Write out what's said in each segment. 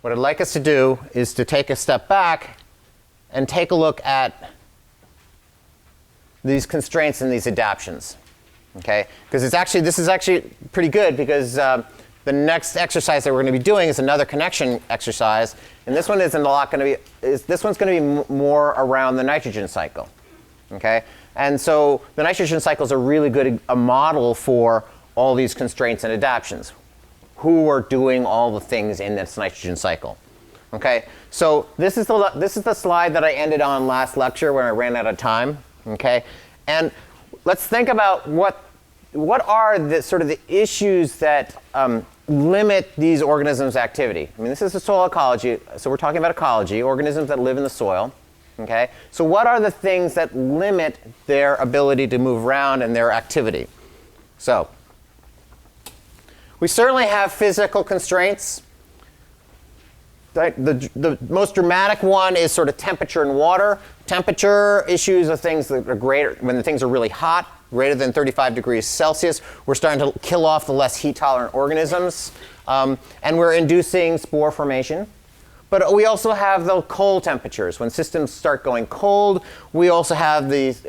what I'd like us to do is to take a step back and take a look at these constraints and these adaptions. Okay? Because this is actually pretty good, because the next exercise that we're going to be doing is another connection exercise, and this one isn't a lot going to be. This one's going to be more around the nitrogen cycle. Okay? And so the nitrogen cycle is a really good model for all these constraints and adaptions. Who are doing all the things in this nitrogen cycle? Okay, so this is the slide that I ended on last lecture when I ran out of time. Okay, and let's think about what are the sort of the issues that limit these organisms' activity. I mean, this is the soil ecology, so we're talking about ecology, organisms that live in the soil. Okay, so what are the things that limit their ability to move around and their activity? So we certainly have physical constraints. The most dramatic one is sort of temperature and water. Temperature issues are things that are greater when the things are really hot, greater than 35 degrees Celsius. We're starting to kill off the less heat-tolerant organisms, and we're inducing spore formation. But we also have the cold temperatures. When systems start going cold, we also have these,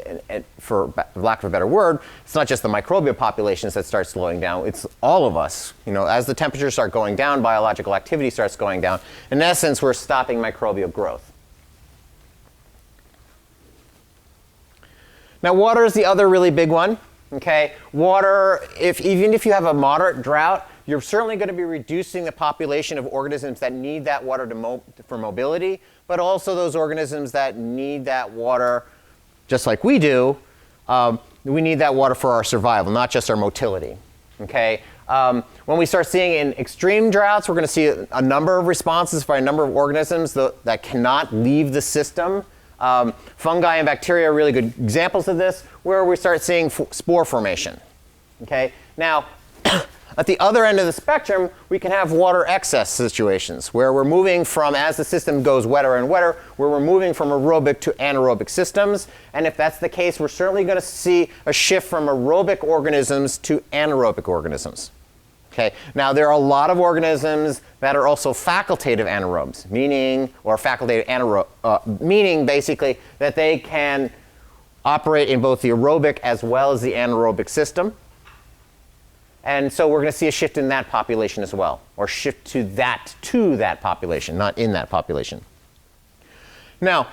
for lack of a better word, it's not just the microbial populations that start slowing down, it's all of us. You know, as the temperatures start going down, biological activity starts going down. In essence, we're stopping microbial growth. Now, water is the other really big one. Okay? Water, even if you have a moderate drought, you're certainly going to be reducing the population of organisms that need that water for mobility, but also those organisms that need that water, just like we do. We need that water for our survival, not just our motility. Okay? When we start seeing in extreme droughts, we're going to see a number of responses by a number of organisms that cannot leave the system. Fungi and bacteria are really good examples of this, where we start seeing spore formation. Okay? Now, at the other end of the spectrum, we can have water excess situations where we're moving from, as the system goes wetter and wetter, where we're moving from aerobic to anaerobic systems. And if that's the case, we're certainly going to see a shift from aerobic organisms to anaerobic organisms. Okay? Now, there are a lot of organisms that are also facultative anaerobes, meaning basically that they can operate in both the aerobic as well as the anaerobic system. And so we're going to see a shift in that population as well, or shift to that population, not in that population. Now,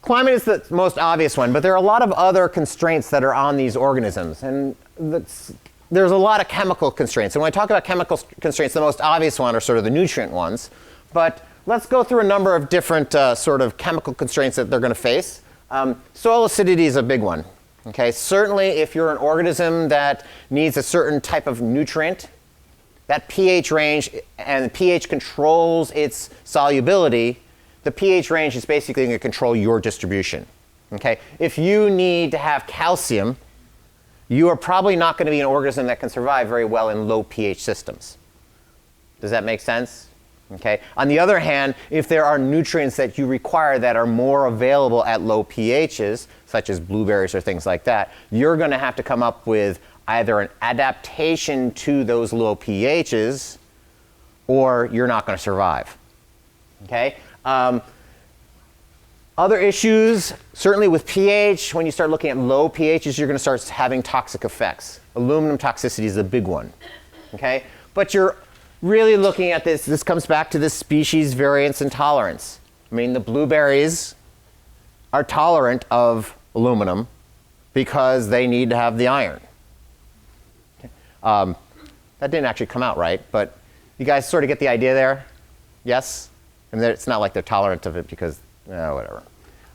climate is the most obvious one, but there are a lot of other constraints that are on these organisms. And there's a lot of chemical constraints. And when I talk about chemical constraints, the most obvious one are sort of the nutrient ones. But let's go through a number of different sort of chemical constraints that they're going to face. Soil acidity is a big one. Okay, certainly if you're an organism that needs a certain type of nutrient, that pH range, and pH controls its solubility, the pH range is basically going to control your distribution. Okay, if you need to have calcium, you are probably not going to be an organism that can survive very well in low pH systems. Does that make sense? Okay. On the other hand, if there are nutrients that you require that are more available at low pHs, such as blueberries or things like that, you're going to have to come up with either an adaptation to those low pHs, or you're not going to survive. Okay. Other issues, certainly with pH, when you start looking at low pHs, you're going to start having toxic effects. Aluminum toxicity is a big one. Okay. But you're really looking at this comes back to this species variance and tolerance. I mean, the blueberries are tolerant of aluminum because they need to have the iron. That didn't actually come out right, but you guys sort of get the idea there? Yes? And it's not like they're tolerant of it because, whatever.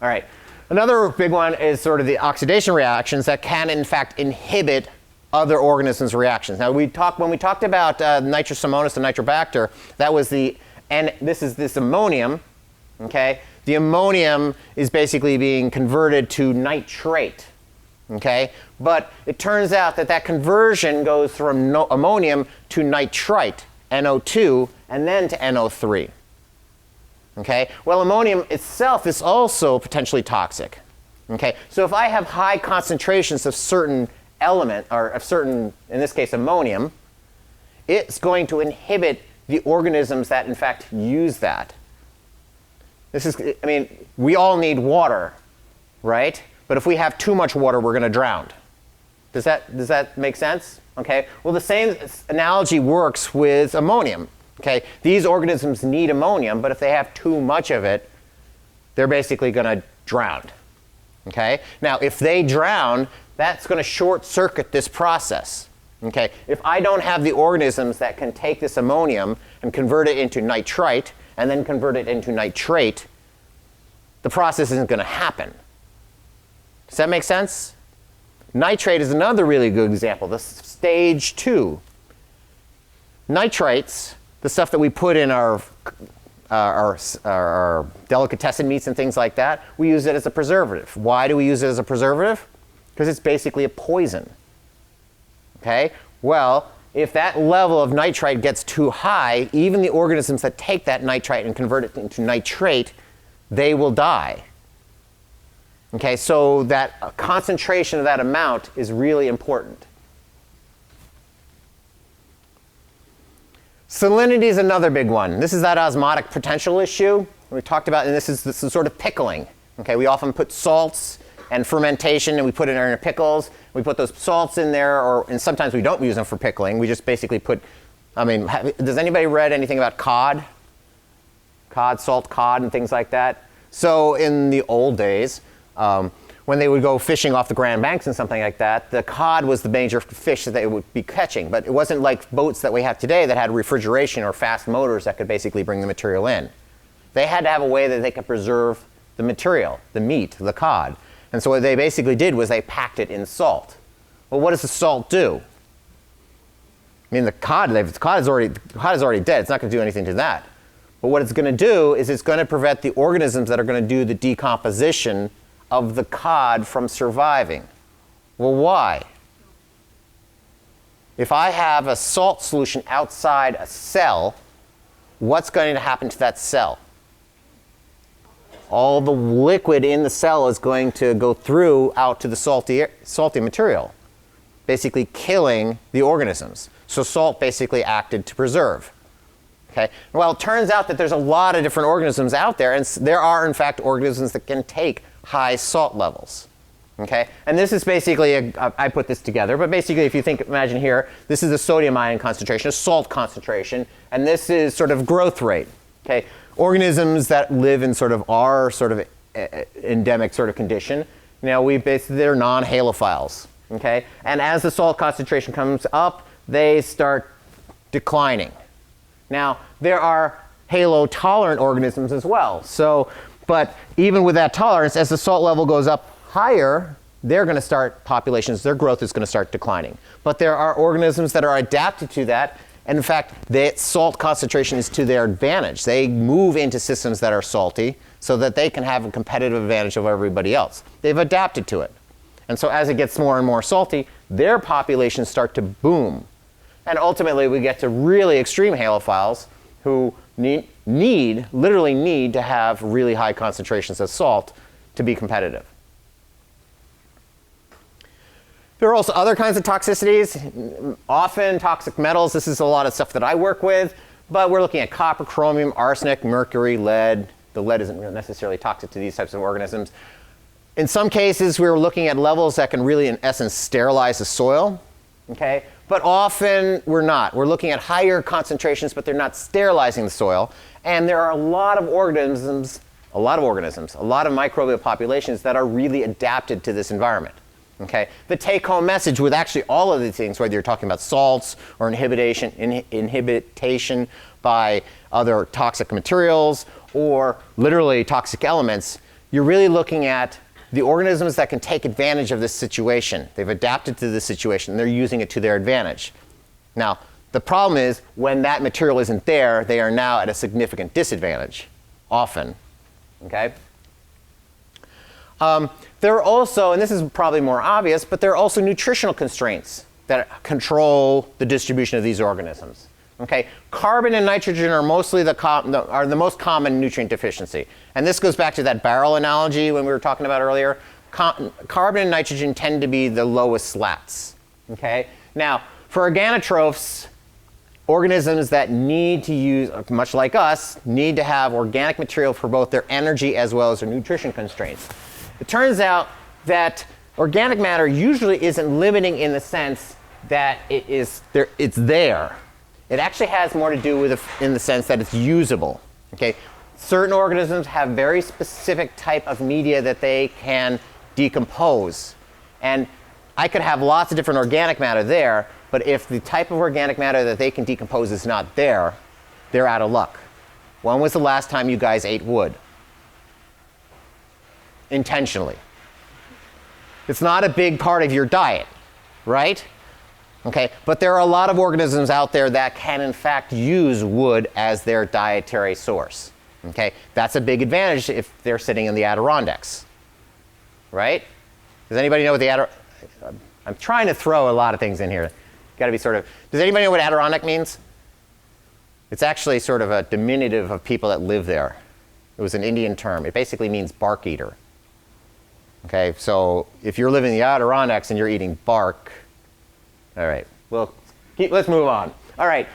All right. Another big one is sort of the oxidation reactions that can, in fact, inhibit other organisms' reactions. Now, when we talked about Nitrosomonas and Nitrobacter, that was this ammonium, okay? The ammonium is basically being converted to nitrate, okay? But it turns out that conversion goes from ammonium to nitrite, NO2, and then to NO3, okay? Well, ammonium itself is also potentially toxic, okay? So if I have high concentrations of certain element, or of certain, in this case, ammonium, it's going to inhibit the organisms that in fact use that. This is, I mean, we all need water, right? But if we have too much water, we're going to drown. Does that make sense? Okay. Well, the same analogy works with ammonium. Okay. These organisms need ammonium, but if they have too much of it, they're basically going to drown. Okay. Now, if they drown, that's going to short circuit this process. Okay. If I don't have the organisms that can take this ammonium and convert it into nitrite and then convert it into nitrate, the process isn't going to happen. Does that make sense? Nitrate is another really good example, the stage 2. Nitrates, the stuff that we put in our delicatessen meats and things like that, we use it as a preservative. Why do we use it as a preservative? Because it's basically a poison. Okay? Well, if that level of nitrite gets too high, even the organisms that take that nitrite and convert it into nitrate, they will die. Okay, so that concentration of that amount is really important. Salinity is another big one. This is that osmotic potential issue we talked about, and this is sort of pickling. Okay, we often put salts and fermentation, and we put it in our pickles. We put those salts in there, and sometimes we don't use them for pickling. We just basically put, I mean, does anybody read anything about cod? Cod, salt cod, and things like that? So in the old days, when they would go fishing off the Grand Banks and something like that, the cod was the major fish that they would be catching. But it wasn't like boats that we have today that had refrigeration or fast motors that could basically bring the material in. They had to have a way that they could preserve the material, the meat, the cod. And so what they basically did was they packed it in salt. Well, what does the salt do? I mean, the cod is already dead. It's not going to do anything to that. But what it's going to do is it's going to prevent the organisms that are going to do the decomposition of the cod from surviving. Well, why? If I have a salt solution outside a cell, what's going to happen to that cell? All the liquid in the cell is going to go through out to the salty material, basically killing the organisms. So salt basically acted to preserve. Okay? Well, it turns out that there's a lot of different organisms out there, and there are, in fact, organisms that can take high salt levels. Okay? And this is basically, I put this together, but basically if you imagine here, this is a sodium ion concentration, a salt concentration, and this is sort of growth rate. Okay? Organisms that live in sort of our sort of endemic sort of condition, they're non-halophiles. Okay? And as the salt concentration comes up, they start declining. Now, there are halotolerant organisms as well. But even with that tolerance, as the salt level goes up higher, they're going to start populations, their growth is going to start declining. But there are organisms that are adapted to that, and in fact, the salt concentration is to their advantage. They move into systems that are salty so that they can have a competitive advantage over everybody else. They've adapted to it. And so as it gets more and more salty, their populations start to boom. And ultimately, we get to really extreme halophiles who literally need to have really high concentrations of salt to be competitive. There are also other kinds of toxicities, often toxic metals. This is a lot of stuff that I work with, but we're looking at copper, chromium, arsenic, mercury, lead. The lead isn't necessarily toxic to these types of organisms. In some cases, we're looking at levels that can really, in essence, sterilize the soil. Okay? But often we're not. We're looking at higher concentrations, but they're not sterilizing the soil. And there are a lot of organisms, a lot of microbial populations that are really adapted to this environment. Okay? The take-home message with actually all of these things, whether you're talking about salts or inhibition by other toxic materials or literally toxic elements, you're really looking at the organisms that can take advantage of this situation. They've adapted to this situation, and they're using it to their advantage. Now, the problem is when that material isn't there, they are now at a significant disadvantage, often. Okay? There are also, and this is probably more obvious, but there are also nutritional constraints that control the distribution of these organisms. Okay? Carbon and nitrogen are mostly the most common nutrient deficiency. And this goes back to that barrel analogy when we were talking about earlier. Carbon and nitrogen tend to be the lowest slats. Okay? Now, for organotrophs, organisms that need to use, much like us, need to have organic material for both their energy as well as their nutrition constraints. It turns out that organic matter usually isn't limiting in the sense that it's there. It actually has more to do with in the sense that it's usable. Okay? Certain organisms have very specific type of media that they can decompose. And I could have lots of different organic matter there, but if the type of organic matter that they can decompose is not there, they're out of luck. When was the last time you guys ate wood? Intentionally. It's not a big part of your diet, right? Okay, but there are a lot of organisms out there that can in fact use wood as their dietary source. Okay, that's a big advantage if they're sitting in the Adirondacks, right? Does anybody know what the I'm trying to throw a lot of things in here. Got to be sort of. Does anybody know what Adirondack means? It's actually sort of a diminutive of people that live there. It was an Indian term. It basically means bark eater. Okay, so if you're living in the Adirondacks and you're eating bark, all right. Well, let's move on. All right.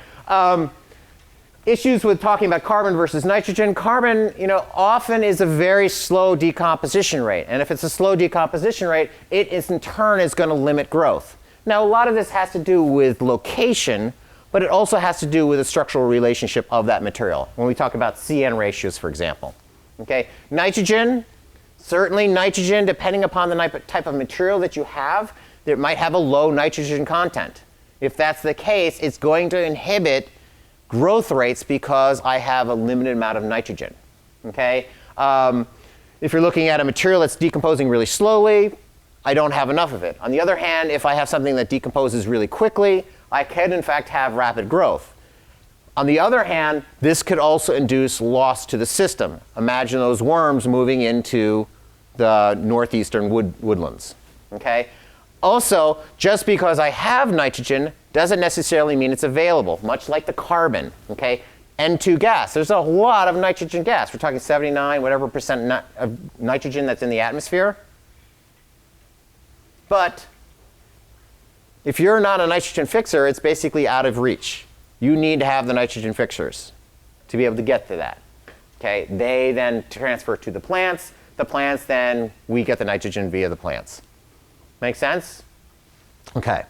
Issues with talking about carbon versus nitrogen. Carbon, often is a very slow decomposition rate. And if it's a slow decomposition rate, it is in turn is going to limit growth. Now, a lot of this has to do with location, but it also has to do with the structural relationship of that material. When we talk about CN ratios, for example. Okay, nitrogen, certainly nitrogen, depending upon the type of material that you have, it might have a low nitrogen content. If that's the case, it's going to inhibit growth rates because I have a limited amount of nitrogen. Okay? If you're looking at a material that's decomposing really slowly, I don't have enough of it. On the other hand, if I have something that decomposes really quickly, I can in fact have rapid growth. On the other hand, this could also induce loss to the system. Imagine those worms moving into the northeastern woodlands. Okay? Also, just because I have nitrogen doesn't necessarily mean it's available, much like the carbon. Okay? N2 gas. There's a lot of nitrogen gas. We're talking 79, whatever percent of nitrogen that's in the atmosphere. But if you're not a nitrogen fixer, it's basically out of reach. You need to have the nitrogen fixers to be able to get to that. Okay? They then transfer to the plants. The plants then, we get the nitrogen via the plants. Make sense? Okay.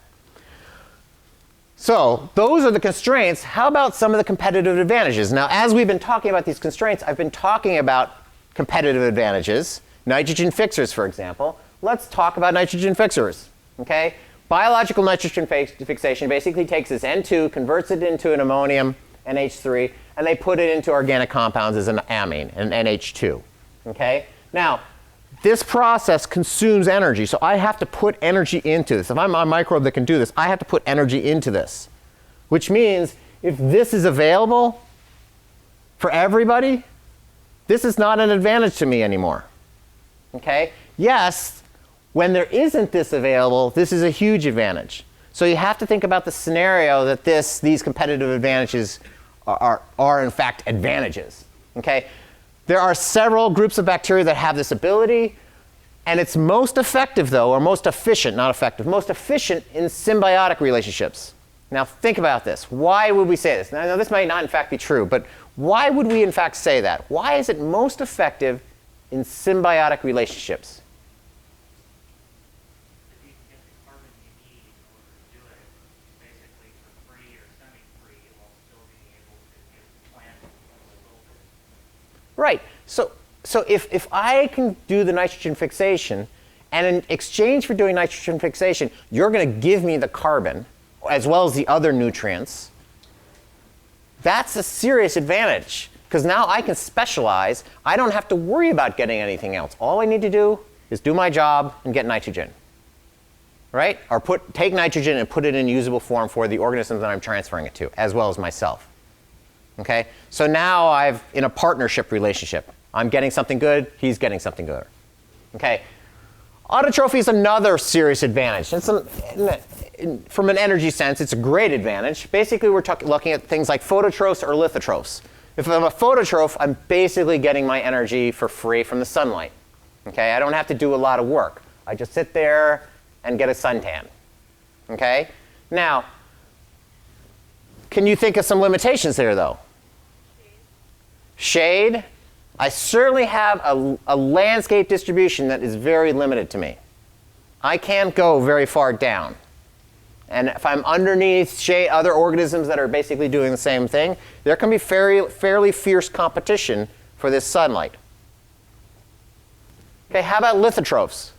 So those are the constraints. How about some of the competitive advantages? Now, as we've been talking about these constraints, I've been talking about competitive advantages. Nitrogen fixers, for example. Let's talk about nitrogen fixers. Okay? Biological nitrogen fixation basically takes this N2, converts it into an ammonium, NH3, and they put it into organic compounds as an amine, an NH2. Okay? Now, this process consumes energy, so I have to put energy into this. If I'm a microbe that can do this, I have to put energy into this. Which means if this is available for everybody, this is not an advantage to me anymore. Okay? Yes, when there isn't this available, this is a huge advantage. So you have to think about the scenario that these competitive advantages are in fact advantages. Okay? There are several groups of bacteria that have this ability, and it's most effective, though, or most efficient, not effective, most efficient in symbiotic relationships. Now, think about this. Why would we say this? Now, this might not, in fact, be true, but why would we, in fact, say that? Why is it most effective in symbiotic relationships? If you can get the carbon you need in order to do it, basically for free or semi-free, while still being able to get the plant over. Right. So if I can do the nitrogen fixation, and in exchange for doing nitrogen fixation, you're going to give me the carbon, as well as the other nutrients, that's a serious advantage. Because now I can specialize. I don't have to worry about getting anything else. All I need to do is do my job and get nitrogen. Right? Or take nitrogen and put it in usable form for the organisms that I'm transferring it to, as well as myself. Okay? So now I'm in a partnership relationship. I'm getting something good, he's getting something good. Okay? Autotrophy is another serious advantage. From an energy sense, it's a great advantage. Basically, we're looking at things like phototrophs or lithotrophs. If I'm a phototroph, I'm basically getting my energy for free from the sunlight. Okay? I don't have to do a lot of work. I just sit there and get a suntan. Okay? Now, Can you think of some limitations there, though? Shade. I certainly have a landscape distribution that is very limited to me. I can't go very far down. And if I'm underneath shade, other organisms that are basically doing the same thing, there can be fairly fierce competition for this sunlight. Okay, how about lithotrophs?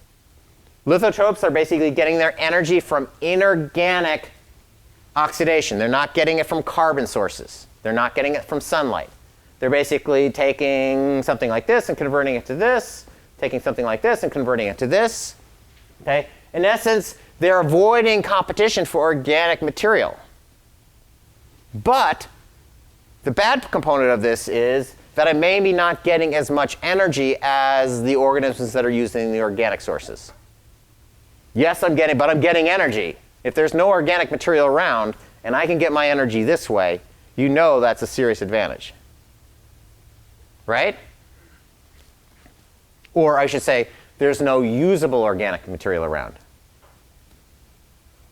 Lithotrophs are basically getting their energy from inorganic oxidation. They're not getting it from carbon sources. They're not getting it from sunlight. They're basically taking something like this and converting it to this, taking something like this and converting it to this. Okay? In essence, they're avoiding competition for organic material. But the bad component of this is that I may be not getting as much energy as the organisms that are using the organic sources. Yes, I'm getting energy. If there's no organic material around and I can get my energy this way, you know that's a serious advantage. Right? Or I should say, there's no usable organic material around.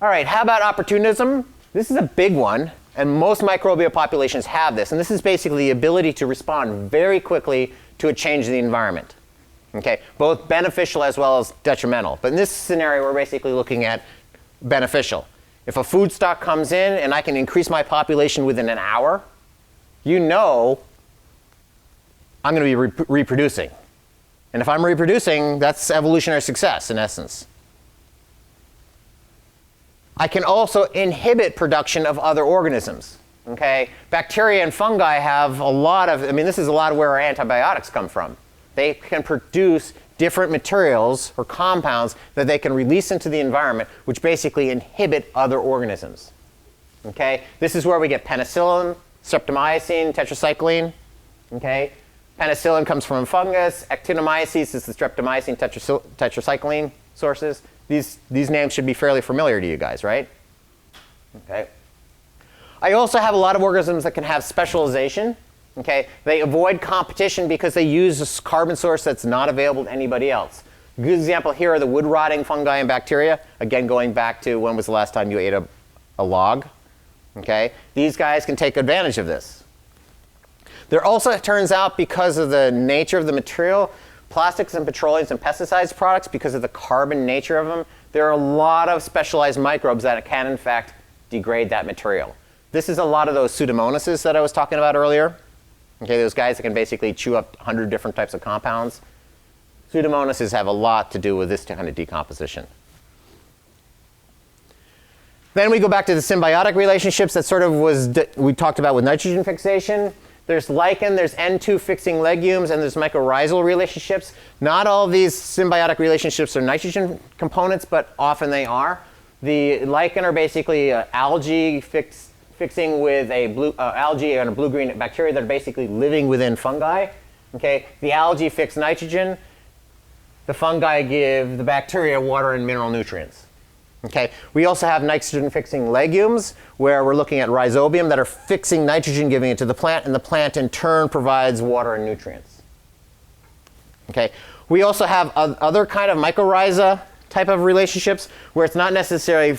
All right, how about opportunism? This is a big one, and most microbial populations have this. And this is basically the ability to respond very quickly to a change in the environment. Okay, both beneficial as well as detrimental. But in this scenario, we're basically looking at beneficial. If a food stock comes in and I can increase my population within an hour, you know I'm going to be reproducing. And if I'm reproducing, that's evolutionary success in essence. I can also inhibit production of other organisms. Okay? Bacteria and fungi have a lot of, this is a lot of where our antibiotics come from. They can produce different materials or compounds that they can release into the environment, which basically inhibit other organisms. Okay? This is where we get penicillin, streptomycin, tetracycline. Okay? Penicillin comes from fungus. Actinomyces is the streptomycin, tetracycline sources. These names should be fairly familiar to you guys, right? Okay. I also have a lot of organisms that can have specialization. Okay. They avoid competition because they use a carbon source that's not available to anybody else. A good example here are the wood-rotting fungi and bacteria. Again, going back to when was the last time you ate a log. Okay. These guys can take advantage of this. There also, it turns out, because of the nature of the material, plastics and petroleums and pesticides products, because of the carbon nature of them, there are a lot of specialized microbes that can, in fact, degrade that material. This is a lot of those pseudomonases that I was talking about earlier. Okay, those guys that can basically chew up 100 different types of compounds. Pseudomonases have a lot to do with this kind of decomposition. Then we go back to the symbiotic relationships that sort of we talked about with nitrogen fixation. There's lichen, there's N2 fixing legumes, and there's mycorrhizal relationships. Not all of these symbiotic relationships are nitrogen components, but often they are. The lichen are basically algae fixing with algae and a blue-green bacteria that are basically living within fungi. Okay? The algae fix nitrogen. The fungi give the bacteria water and mineral nutrients. Okay. We also have nitrogen-fixing legumes, where we're looking at rhizobium that are fixing nitrogen, giving it to the plant, and the plant in turn provides water and nutrients. Okay. We also have other kind of mycorrhiza type of relationships, where it's not necessarily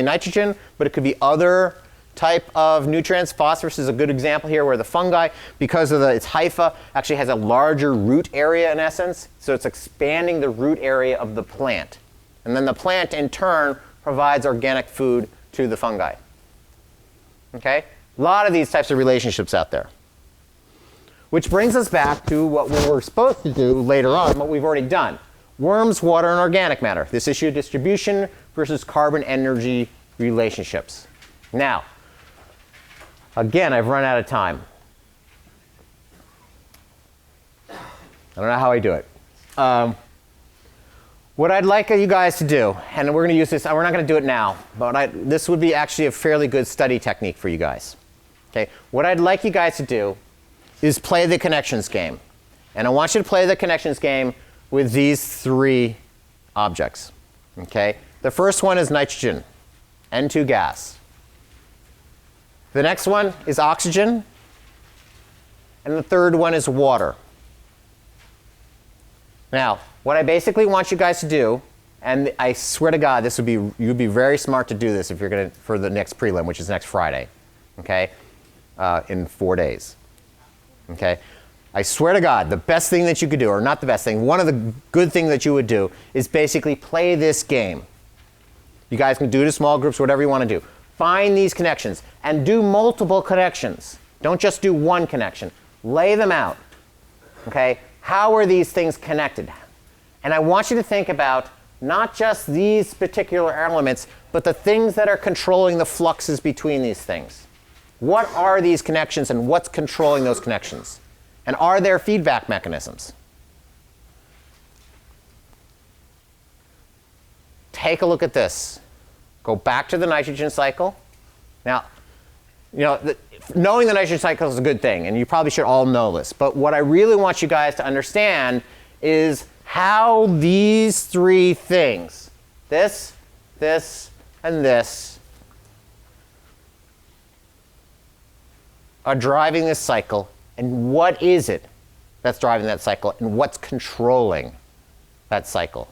nitrogen, but it could be other type of nutrients. Phosphorus is a good example here, where the fungi, because of its hypha, actually has a larger root area in essence, so it's expanding the root area of the plant. And then the plant, in turn, provides organic food to the fungi. Okay? A lot of these types of relationships out there. Which brings us back to what we were supposed to do later on, what we've already done. Worms, water, and organic matter. This issue of distribution versus carbon energy relationships. Now, again, I've run out of time. I don't know how I do it. What I'd like you guys to do, and we're going to use this, we're not going to do it now, but this would be actually a fairly good study technique for you guys. Okay? What I'd like you guys to do is play the connections game. And I want you to play the connections game with these three objects. Okay? The first one is nitrogen, N2 gas. The next one is oxygen. And the third one is water. Now, what I basically want you guys to do And I swear to God, you'd be very smart to do this if you're going to, for the next prelim, which is next Friday, okay, in 4 days, okay? I swear to God, the best thing that you could do, or not the best thing, one of the good things that you would do is basically play this game. You guys can do it in small groups, whatever you want to do. Find these connections and do multiple connections. Don't just do one connection. Lay them out, okay? How are these things connected? And I want you to think about not just these particular elements, but the things that are controlling the fluxes between these things. What are these connections and what's controlling those connections? And are there feedback mechanisms? Take a look at this. Go back to the nitrogen cycle. Now, knowing the nitrogen cycle is a good thing, and you probably should all know this. But what I really want you guys to understand is how these three things, this, and this, are driving this cycle, and what is it that's driving that cycle, and what's controlling that cycle.